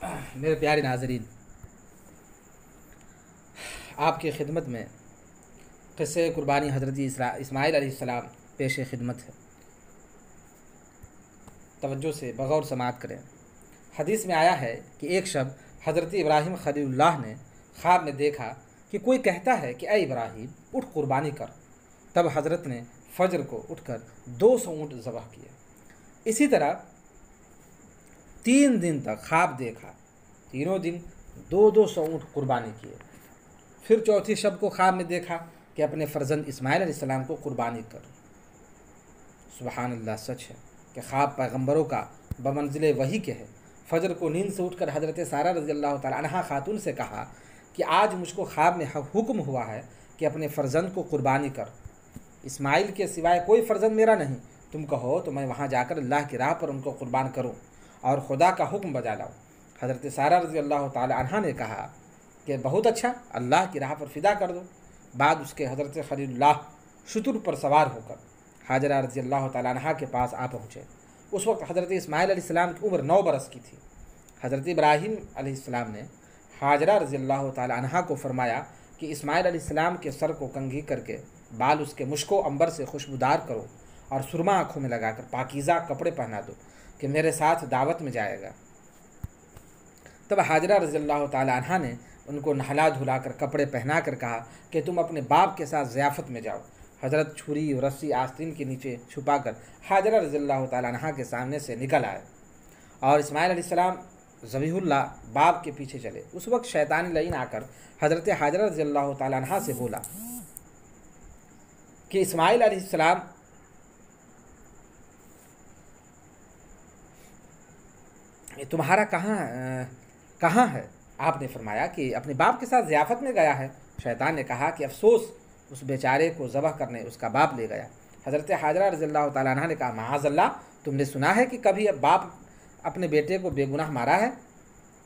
میرے پیارے ناظرین، آپ کی خدمت میں قصہ قربانی حضرت اسماعیل علیہ السلام پیش خدمت ہے۔ توجہ سے بغور سماعت کریں۔ حدیث میں آیا ہے کہ ایک شب حضرت ابراہیم خلیل اللہ نے خواب میں دیکھا کہ کوئی کہتا ہے کہ اے ابراہیم اٹھ قربانی کر۔ تب حضرت نے فجر کو اٹھ کر 200 اونٹ ذبح کیے۔ اسی طرح 3 دن تک خواب دیکھا، تینوں دن 200 اونٹ قربانی کیے۔ پھر چوتھی شب کو خواب میں دیکھا کہ اپنے فرزند اسماعیل علیہ السلام کو قربانی کر۔ سبحان اللہ، سچ ہے کہ خواب پیغمبروں کا بمنزل وحی کے ہے۔ فجر کو نیند سے اٹھ کر حضرت سارہ رضی اللہ تعالی عنہا خاتون سے کہا کہ آج مجھ کو خواب میں حکم ہوا ہے کہ اپنے فرزند کو قربانی کر، اسماعیل کے سوائے کوئی فرزند میرا نہیں، تم کہو تو میں وہاں جا کر اللہ کی راہ پر ان کو قربان کروں اور خدا کا حکم بجا لاؤں۔ حضرت سارہ رضی اللہ تعالی عنہا نے کہا کہ بہت اچھا، اللہ کی راہ پر فدا کر دو۔ بعد اس کے حضرت خلیل اللہ شتر پر سوار ہو کر حاجرہ رضی اللہ تعالی عنہا کے پاس آ پہنچے۔ اس وقت حضرت اسماعیل علیہ السلام کی عمر 9 برس کی تھی۔ حضرت ابراہیم علیہ السلام نے حاجرہ رضی اللہ تعالی عنہا کو فرمایا کہ اسماعیل علیہ السلام کے سر کو کنگھی کر کے بال اس کے مشک و عنبر سے خوشبودار کرو اور سرما آنکھوں میں لگا کر پاکیزہ کپڑے پہنا دو کہ میرے ساتھ دعوت میں جائے گا۔ تب حاجرہ رضی اللہ تعالی عنہا نے ان کو نہلا دھلا کر کپڑے پہنا کر کہا کہ تم اپنے باپ کے ساتھ ضیافت میں جاؤ۔ حضرت چھری اور رسی آستین کے نیچے چھپا کر حاجرہ رضی اللہ تعالی عنہا کے سامنے سے نکل آئے اور اسماعیل علیہ السلام ذبیح اللہ باپ کے پیچھے چلے۔ اس وقت شیطان لعین آ کر حضرت حاجرہ رضی اللہ تعالی عنہا سے بولا کہ اسماعیل علیہ السلام تمہارا کہاں ہے؟ آپ نے فرمایا کہ اپنے باپ کے ساتھ ضیافت میں گیا ہے۔ شیطان نے کہا کہ افسوس، اس بیچارے کو ذبح کرنے اس کا باپ لے گیا۔ حضرت حاجرہ رضی اللہ تعالیٰ عنہ نے کہا معاذ اللہ، تم نے سنا ہے کہ کبھی باپ اپنے بیٹے کو بے گناہ مارا ہے؟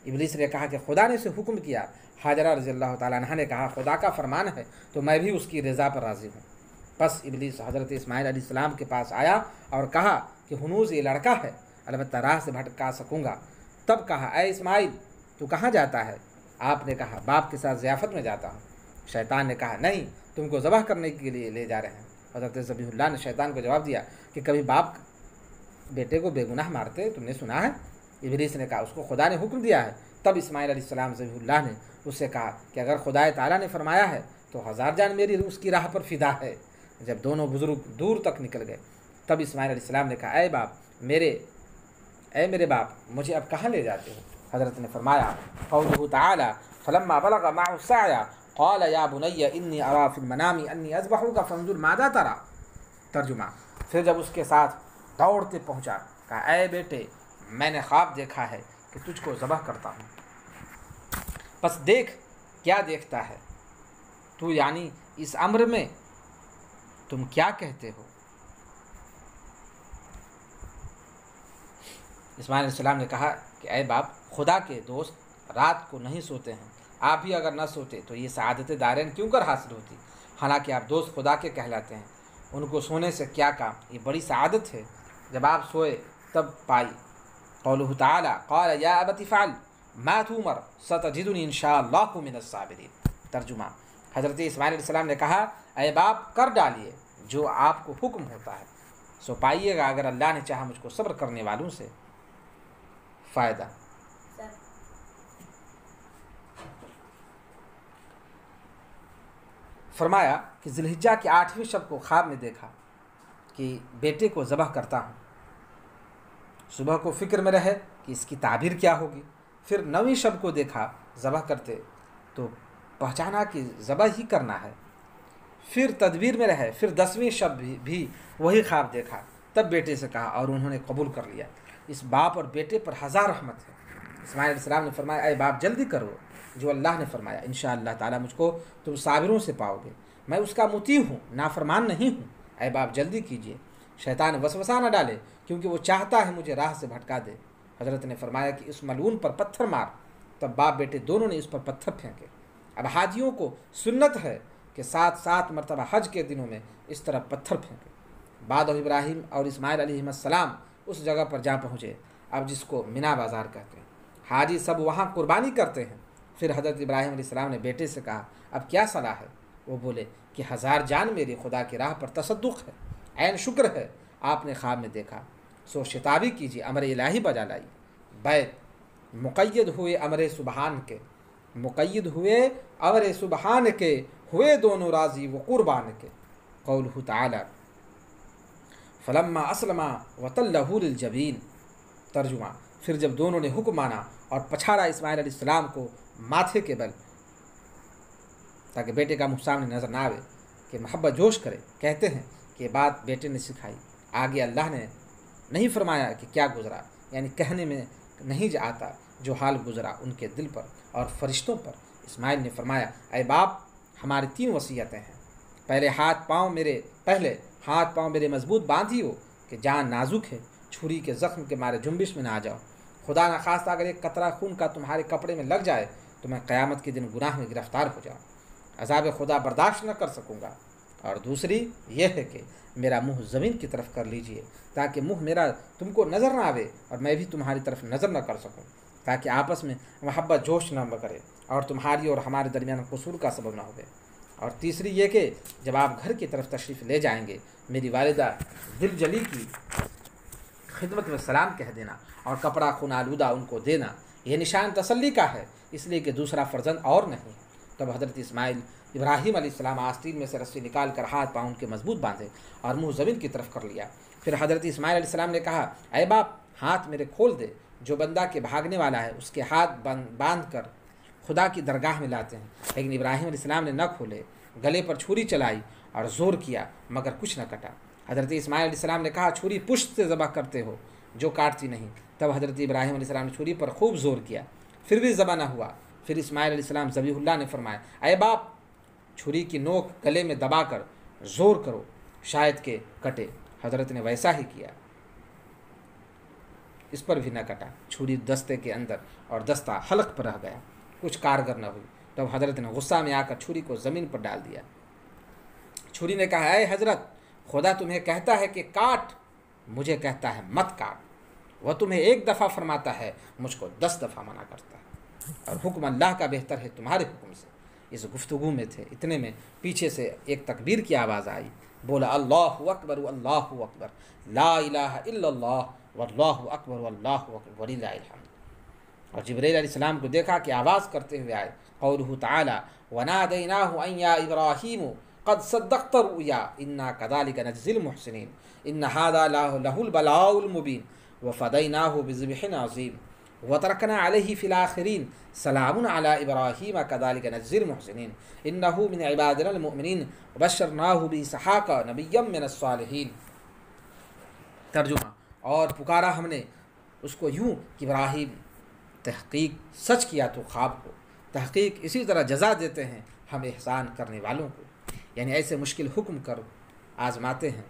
ابلیس نے کہا کہ خدا نے اسے حکم کیا۔ حاجرہ رضی اللہ تعالیٰ عنہ نے کہا خدا کا فرمان ہے تو میں بھی اس کی رضا پر راضی ہوں۔ پس ابلیس حضرت اسماعیل علیہ السلام کے پاس آیا اور کہا کہ ہنوز یہ لڑکا ہے، البتہ راہ سے بھٹکا سکوں گا۔ تب کہا اے اسماعیل تو کہاں جاتا ہے؟ آپ نے کہا باپ کے ساتھ ضیافت میں جاتا ہوں۔ شیطان نے کہا نہیں، تم کو ذبح کرنے کے لیے لے جا رہے ہیں۔ حضرت ذبیح اللہ نے شیطان کو جواب دیا کہ کبھی باپ بیٹے کو بے گناہ مارتے تم نے سنا ہے؟ ابلیس نے کہا اس کو خدا نے حکم دیا ہے۔ تب اسماعیل علیہ السلام ذبیح اللہ نے اس سے کہا کہ اگر خدا تعالیٰ نے فرمایا ہے تو 1000 جان میری اس کی راہ پر فدا ہے۔ جب دونوں بزرگ دور تک نکل گئے تب اسماعیل علیہ السلام نے کہا اے میرے باپ، مجھے اب کہاں لے جاتے ہو؟ حضرت نے فرمایا قولہ تعالی فلما بلغ معه السعی قال یا بنی انی اری فی المنام انی اذبحک فانظر ماذا تری۔ ترجمہ، پھر جب اس کے ساتھ دوڑتے پہنچا کہا اے بیٹے، میں نے خواب دیکھا ہے کہ تجھ کو ذبح کرتا ہوں، پس دیکھ کیا دیکھتا ہے تو، یعنی اس امر میں تم کیا کہتے ہو؟ اسماعیل علیہ السلام نے کہا کہ اے باپ، خدا کے دوست رات کو نہیں سوتے ہیں، آپ بھی اگر نہ سوتے تو یہ سعادت دارین کیوں کر حاصل ہوتی؟ حالانکہ آپ دوست خدا کے کہلاتے ہیں، ان کو سونے سے کیا کام، یہ بڑی سعادت ہے جب آپ سوئے تب پائی۔ قولہ تعالی قال یا ابت افعل ما تؤمر ستجدنی انشاءاللہ من الصابرین۔ ترجمہ، حضرت اسماعیل علیہ السلام نے کہا اے باپ، کر ڈالیے جو آپ کو حکم ہوتا ہے، سو پائیے گا اگر اللہ نے چاہا مجھ کو صبر کرنے والوں سے فائدہ۔ فرمایا کہ ذی الحجہ کی 8ویں شب کو خواب میں دیکھا کہ بیٹے کو ذبح کرتا ہوں۔ صبح کو فکر میں رہے کہ اس کی تعبیر کیا ہوگی۔ پھر 9ویں شب کو دیکھا ذبح کرتے تو پہچانا کہ ذبح ہی کرنا ہے۔ پھر تدبیر میں رہے، پھر 10ویں شب بھی وہی خواب دیکھا۔ تب بیٹے سے کہا اور انہوں نے قبول کر لیا۔ اس باپ اور بیٹے پر 1000 رحمت ہے۔ اسماعیل علیہ السلام نے فرمایا اے باپ، جلدی کرو جو اللہ نے فرمایا، انشاءاللہ تعالی مجھ کو تم صابروں سے پاؤ گے، میں اس کا مطیع ہوں، نافرمان نہیں ہوں۔ اے باپ جلدی کیجیے، شیطان وسوسہ نہ ڈالے کیونکہ وہ چاہتا ہے مجھے راہ سے بھٹکا دے۔ حضرت نے فرمایا کہ اس ملعون پر پتھر مار۔ تب باپ بیٹے دونوں نے اس پر پتھر پھینکے۔ اب حاجیوں کو سنت ہے کہ 7 مرتبہ حج کے دنوں میں اس طرح پتھر پھینکے۔ بعد ابراہیم اور اسماعیل علیہ السلام اس جگہ پر جا پہنچے اب جس کو منا بازار کہتے ہیں۔ हाजी सब वहाँ कुर्बानी करते हैं। फिर हज़रत इब्राहीम अलैहिस्सलाम ने बेटे से कहा, अब क्या सलाह है? वो बोले कि 1000 जान मेरी खुदा की राह पर तसद्दुक़ है, ऐन शुक्र है आपने ख्वाब में देखा, सो शिताबी कीजिए, अमर इलाही बजा लाइए। बैत मुक़य्यद हुए अमर सुबहान के, मुक़य्यद हुए अमर सुबहान के, हुए दोनों राज़ी वो कुर्बान के। क़ौलहु तआला फलम्मा अस्लमा वतल्लहु लिलजबीन। तर्जुमा, फिर जब दोनों ने हुक्म माना और पछाड़ा इस्माइल अलैहिस्सलाम को माथे के बल, ताकि बेटे का मुँह सामने नज़र ना आवे, कि मोहब्बत जोश करे। कहते हैं कि ये बात बेटे ने सिखाई। आगे अल्लाह ने नहीं फरमाया कि क्या गुज़रा, यानी कहने में नहीं आता जो हाल गुज़रा उनके दिल पर और फरिश्तों पर। इस्माइल ने फरमाया, ऐ बाप, हमारी 3 वसीयतें हैं। पहले हाथ पाँव मेरे मजबूत बांधियो कि जान नाजुक है, छुरी के ज़ख्म के मारे जुम्बिश में ना आ जाओ। खुदा न खास्ता अगर एक कतरा खून का तुम्हारे कपड़े में लग जाए तो मैं क़यामत के दिन गुनाह में गिरफ्तार हो जाऊँ, अज़ाब खुदा बर्दाश्त न कर सकूँगा। और दूसरी यह है कि मेरा मुँह ज़मीन की तरफ कर लीजिए, ताकि मुँह मेरा तुमको नज़र ना आवे और मैं भी तुम्हारी तरफ नज़र न कर सकूँ, ताकि आपस में मोहब्बत जोश न करे और तुम्हारी और हमारे दरमियान कसूर का सबब न हो। और तीसरी ये कि जब आप घर की तरफ तशरीफ़ ले जाएंगे, मेरी वालिदा दिलजली की खिदमत में सलाम कह देना और कपड़ा खून आलूदा उनको देना। ये निशान तसल्ली का है, इसलिए कि दूसरा फ़र्जंद और नहीं है। तब हज़रत इब्राहीम अलैहिस्सलाम आस्तीन में से रस्सी निकाल कर हाथ पाँव उनके मजबूत बांधे और मुँह ज़मीन की तरफ कर लिया। फिर हज़रत इस्माइल अलैहिस्सलाम ने कहा, ऐ बाप, हाथ मेरे खोल दे। जो बंदा के भागने वाला है उसके हाथ बांध कर खुदा की दरगाह में लाते हैं। लेकिन इब्राहीम अलैहिस्सलाम ने न खोले, गले पर छुरी चलाई और ज़ोर किया, मगर कुछ न कटा। हज़रत इस्माइल अलैहिस्सलाम ने कहा, छुरी पुश्त से ज़बह करते हो, जो काटती नहीं। तब हज़रत इब्राहीम अलैहिस्सलाम ने छुरी पर खूब ज़ोर किया, फिर भी ज़बह न हुआ। फिर इस्माइल अलैहिस्सलाम ज़बीहुल्लाह ने फरमाया, ऐ बाप, छुरी की नोक गले में दबाकर ज़ोर करो, शायद के कटे। हज़रत ने वैसा ही किया, इस पर भी न कटा। छुरी दस्ते के अंदर और दस्ता हलक पर रह गया, कुछ कारगर न हुई। तब हज़रत ने गुस्सा में आकर छुरी को ज़मीन पर डाल दिया। छुरी ने कहा, ऐ हज़रत, खुदा तुम्हें कहता है कि काट, मुझे कहता है मत काट। वह तुम्हें 1 दफ़ा फरमाता है, मुझको 10 दफ़ा मना करता है, और हुक्म अल्लाह का बेहतर है तुम्हारे हुक्म से। इस गुफ्तगू में थे, इतने में पीछे से एक तकबीर की आवाज़ आई। बोला, अल्लाहु अकबर अल्लाहु अकबर, ला इलाहा इल्लल्लाह वल्लाहु अकबर वल्लाहु अकबर वलिल्लाहिल हम्द। और जिब्रील अलैहिस्सलाम को देखा कि आवाज़ करते हुए आए। क़ौलुहु तआला वनादैनाहु अन या इब्राहीम क़द सद्दक़्ता रुया इन्ना कज़ालिका नज्ज़िल मुहसिनीन इन्न हाज़ा लहुल बलाउल मुबीन व फ़दैनाहु बिज़िब्हिन अज़ीम व तरकना अलैहि फ़िल आख़िरीन सलामुन अला इब्राहीम कज़ालिका नज्ज़िल मुहसिनीन इन्नहु मिन इबादिनल मुअमिनीन व बश्शरनाहु बिइस्हाक़ नबिय्यम मिनस सालिहीन। तर्जुमा, और पुकारा हमने उसको यूँ कि इब्राहीम तहक़ीक़ सच किया तो ख्वाब को, तहक़ीक़ इसी तरह जज़ा देते हैं हम एहसान करने वालों को। यानी ऐसे मुश्किल हुक्म कर आज़माते हैं,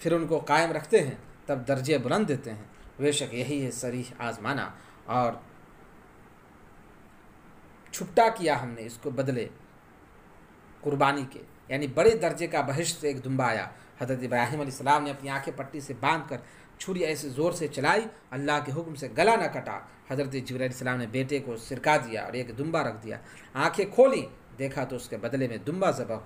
फिर उनको कायम रखते हैं, तब दर्जे बुलंद देते हैं। बेशक यही है सरीह आज़माना, और छुट्टा किया हमने इसको बदले कुर्बानी के। यानी बड़े दर्जे का बहिश्त से एक दुम्बा आया। हज़रत इब्राहीम अलैहिस्सलाम ने अपनी आंखें पट्टी से बांध कर छुरी ऐसे ज़ोर से चलाई, अल्लाह के हुक्म से गला न कटा। हज़रत जिब्रील अलैहिस्सलाम ने बेटे को सिरका दिया और एक दुम्बा रख दिया। आंखें खोली, देखा तो उसके बदले में दुम्बा ज़बह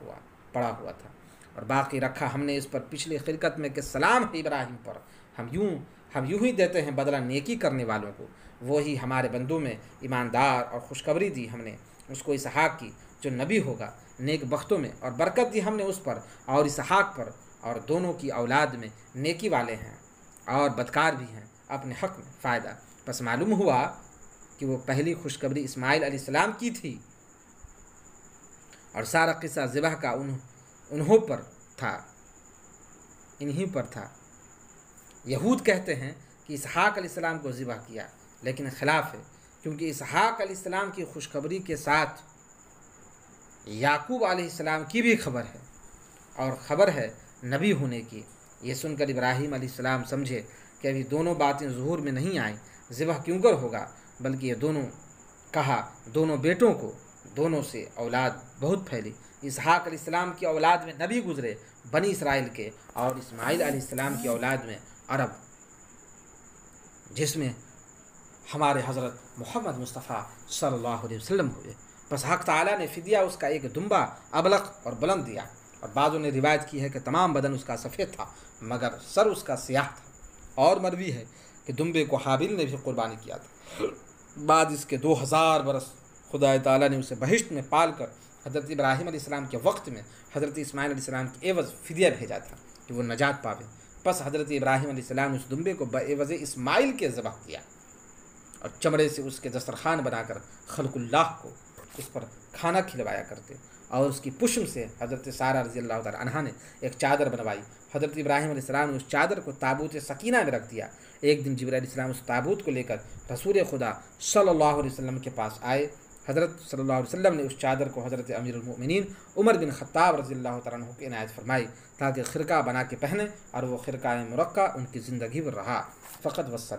पड़ा हुआ था। और बाकी रखा हमने इस पर पिछली खिलकत में कि सलाम है इब्राहीम पर। हम यूँ ही देते हैं बदला नेकी करने वालों को। वो ही हमारे बंदों में ईमानदार और खुशखबरी दी हमने उसको इसहाक की, जो नबी होगा, नेक बख्तों में, और बरकत दी हमने उस पर और इसहाक पर, और दोनों की औलाद में नेकी वाले हैं और बदकार भी हैं, अपने हक़ में फ़ायदा। बस मालूम हुआ कि वो पहली खुशखबरी इस्माइल अलैहिस्सलाम की थी और सारा किस्सा ज़िबह का उन्हों पर था, इन्हीं पर था। यहूद कहते हैं कि इसहाक अलैहिस्सलाम को ज़िबह किया, लेकिन खिलाफ है, क्योंकि इसहाक अलैहिस्सलाम की खुशखबरी के साथ याकूब अलैहिस्सलाम की भी खबर है, और ख़बर है नबी होने की। ये सुनकर इब्राहीम अलैहिस्सलाम समझे कि अभी दोनों बातें ज़ुहूर में नहीं आईं, ज़िबह क्यों कर होगा, बल्कि ये दोनों कहा दोनों बेटों को, दोनों से औलाद बहुत फैली। इसहाक अलैहिस्सलाम की औलाद में नबी गुज़रे बनी इसराइल के, और इस्माइल अलैहिस्सलाम की औलाद में अरब, जिसमें हमारे हज़रत मोहम्मद मुस्तफ़ा सल्लल्लाहु अलैहि वसल्लम हुए। बस हक़ ताला ने फ़िदिया उसका एक दुम्बा अबलक और बुलंद दिया, और बाज़ों ने रिवायत की है कि तमाम बदन उसका सफ़ेद था मगर सर उसका सियाह था। और मरवी है कि दुम्बे को हाबिल ने भी कुर्बानी किया था। बाद इसके 2000 बरस खुदा ताला ने उसे बहिश्त में पाल कर हज़रत इब्राहीम अलैहिस्सलाम के वक्त में हज़रत इस्माइल अलैहिस्सलाम के एवज़ फ़िदिया भेजा था कि वो नजात पावे। बस हज़रत इब्राहीम अलैहिस्सलाम ने उस दुम्बे को बएवज़ इस्माइल के ज़बह किया और चमड़े से उसके दस्तरखान बनाकर खल्कुल्लाह को उस पर खाना खिलवाया करते, और उसकी पुष्म से हज़रत सारा रज़ी अल्लाह तआला अन्हा ने एक चादर बनवाई। हज़रत इब्राहीम अलैहिस्सलाम ने उस चादर को ताबूत सकीना में रख दिया। एक दिन जिब्रील अलैहिस्सलाम उस ताबूत को लेकर रसूल खुदा सल्लल्लाहु अलैहि वसल्लम के पास आए। हज़रत सल्लल्लाहु अलैहि वसल्लम ने उस चादर को हज़रत अमीरुल मोमिनीन उमर बिन ख़त्ताब रज़ी अल्लाह तआला अन्हु को इनायत फरमाई ताकि खिरका बना के पहने, और वो खिरका मुरक्का उनकी ज़िंदगी में रहा। फ़क़त वस्सलाम।